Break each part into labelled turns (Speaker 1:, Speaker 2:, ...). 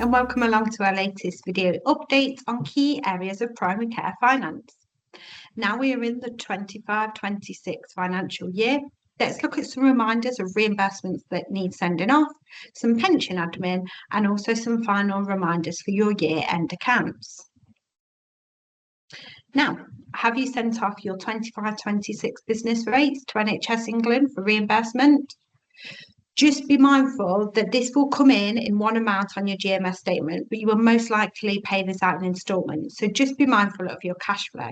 Speaker 1: and welcome along to our latest video updates on key areas of primary care finance. Now we are in the 25-26 financial year. Let's look at some reminders of reimbursements that need sending off, some pension admin, and also some final reminders for your year-end accounts. Now, have you sent off your 25-26 business rates to NHS England for reimbursement? Just be mindful that this will come in one amount on your GMS statement, but you will most likely pay this out in instalments. So just be mindful of your cash flow.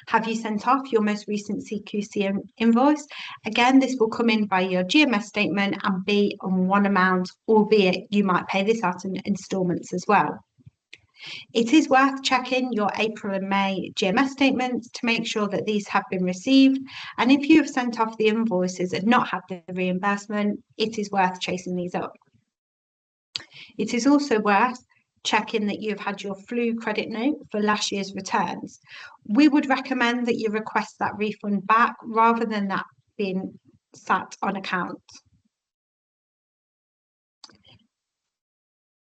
Speaker 1: Have you sent off your most recent CQC invoice? Again, this will come in by your GMS statement and be on one amount, albeit you might pay this out in instalments as well. It is worth checking your April and May GMS statements to make sure that these have been received. And if you have sent off the invoices and not had the reimbursement, it is worth chasing these up. It is also worth checking that you've had your flu credit note for last year's returns. We would recommend that you request that refund back rather than that being sat on account.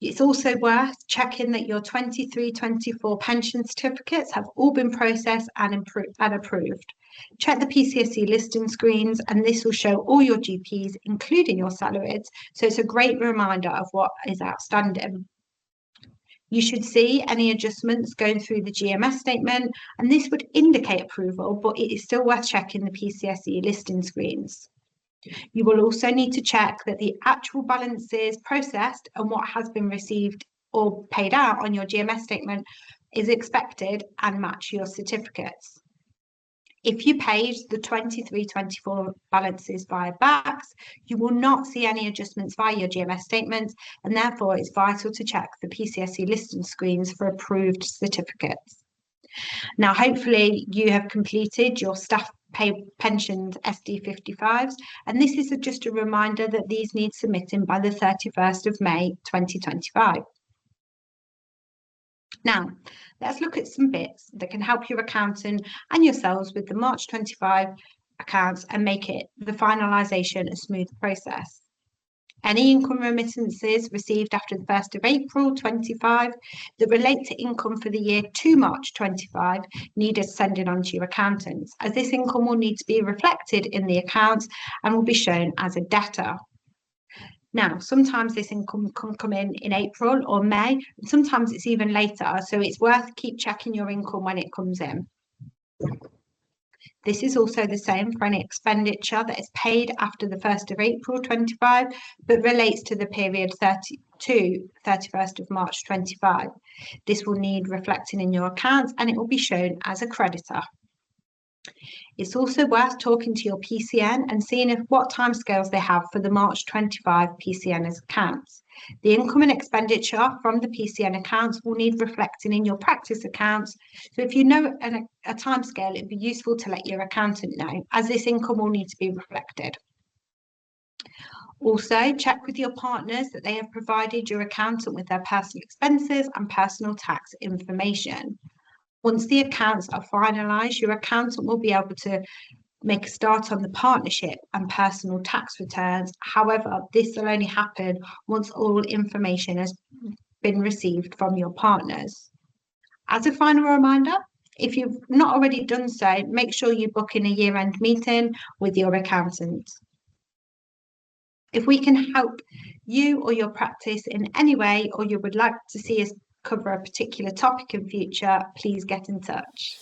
Speaker 1: It's also worth checking that your 23-24 pension certificates have all been processed and approved. Check the PCSE listing screens, and this will show all your GPs, including your salaries. So it's a great reminder of what is outstanding. You should see any adjustments going through the GMS statement, and this would indicate approval, but it is still worth checking the PCSE listing screens. You will also need to check that the actual balances processed and what has been received or paid out on your GMS statement is expected and match your certificates. If you paid the 23-24 balances via BACS, you will not see any adjustments via your GMS statements, and therefore it's vital to check the PCSE listing screens for approved certificates. Now, hopefully you have completed your staff pensions SD55s, and this is just a reminder that these need submitting by the 31st of May 2025. Now, let's look at some bits that can help your accountant and yourselves with the March 25 accounts and make it the finalisation a smooth process. Any income remittances received after the 1st of April 25 that relate to income for the year to March 25 need us sending on to your accountants, as this income will need to be reflected in the accounts and will be shown as a debtor. Now, sometimes this income can come in April or May, and sometimes it's even later, so it's worth keep checking your income when it comes in. This is also the same for any expenditure that is paid after the 1st of April 25, but relates to the period 31st of March 25. This will need reflecting in your accounts and it will be shown as a creditor. It's also worth talking to your PCN and seeing what timescales they have for the March 25 PCN accounts. The income and expenditure from the PCN accounts will need reflecting in your practice accounts. So if you know a timescale, it'd be useful to let your accountant know, as this income will need to be reflected. Also, check with your partners that they have provided your accountant with their personal expenses and personal tax information. Once the accounts are finalised, your accountant will be able to make a start on the partnership and personal tax returns. However, this will only happen once all information has been received from your partners. As a final reminder, if you've not already done so, make sure you book in a year-end meeting with your accountant. If we can help you or your practice in any way, or you would like to see us cover a particular topic in future, please get in touch.